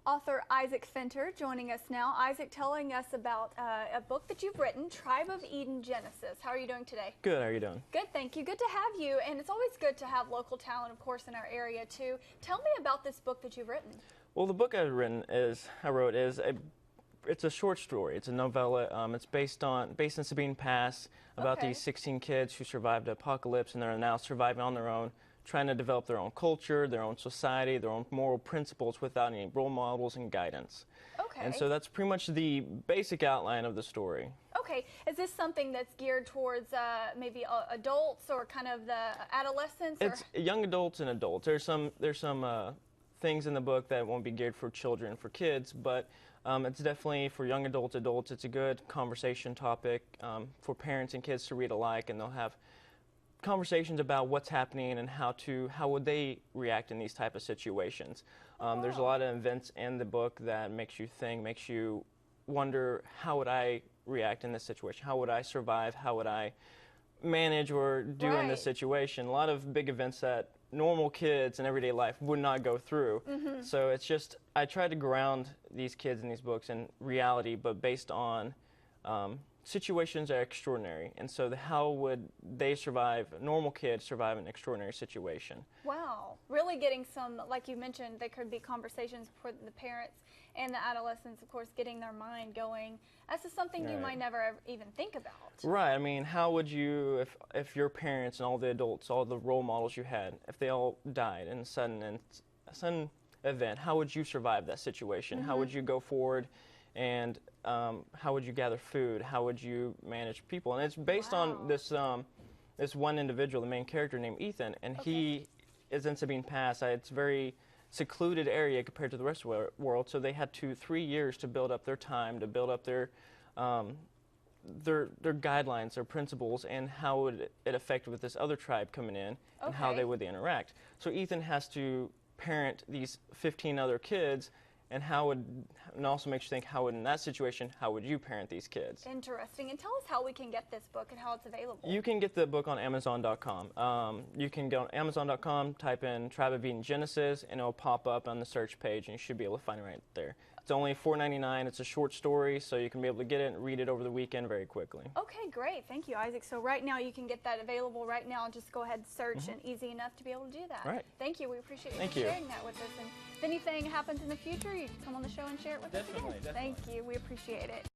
Author Isaac Fenter joining us now. Isaac, telling us about a book that you've written, Tribe of Eden Genesis. How are you doing today? Good, how are you doing? Good, thank you. Good to have you, and it's always good to have local talent, of course, in our area too. Tell me about this book that you've written. Well, the book I wrote is it's a short story. It's a novella. It's based in Sabine Pass about these 16 kids who survived the apocalypse, and they're now surviving on their own, trying to develop their own culture, their own society, their own moral principles without any role models and guidance. Okay. And so that's pretty much the basic outline of the story. Okay. Is this something that's geared towards maybe adults or kind of the adolescents? It's young adults and adults. There's some things in the book that won't be geared for children, for kids, but it's definitely for young adults. It's a good conversation topic for parents and kids to read alike, and they'll have conversations about what's happening and how would they react in these type of situations. There's a lot of events in the book that makes you think, makes you wonder, how would I react in this situation? How would I survive? How would I manage or do in this situation? A lot of big events that normal kids in everyday life would not go through. So it's just, I try to ground these kids in these books in reality, but based on situations are extraordinary, and so how would they survive, normal kids survive an extraordinary situation. Wow, really getting some, like you mentioned, there could be conversations for the parents and the adolescents, of course, getting their mind going. This is something you might never even think about. Right, I mean, how would you, if your parents and all the adults, all the role models you had, if they all died in a sudden event, how would you survive that situation? How would you go forward? And how would you gather food? How would you manage people? And it's based on this one individual, the main character named Ethan, and he is in Sabine Pass. It's a very secluded area compared to the rest of the world, so they had 3 years to build up their time, to build up their guidelines, their principles, and how would it affect with this other tribe coming in, and how would they interact. So Ethan has to parent these 15 other kids, and also makes you think, how would, in that situation, how would you parent these kids? Interesting. And tell us how we can get this book and how it's available. You can get the book on Amazon.com. You can go on Amazon.com, type in Tribe of Eden Genesis, and it'll pop up on the search page, and you should be able to find it right there. It's only $4.99. It's a short story, so you can be able to get it and read it over the weekend very quickly. Okay, great. Thank you, Isaac. So right now you can get that available right now. Just go ahead and search, and easy enough to be able to do that. Right. Thank you. We appreciate you sharing that with us. And if anything happens in the future, you can come on the show and share it with us again. Definitely. Thank you. We appreciate it.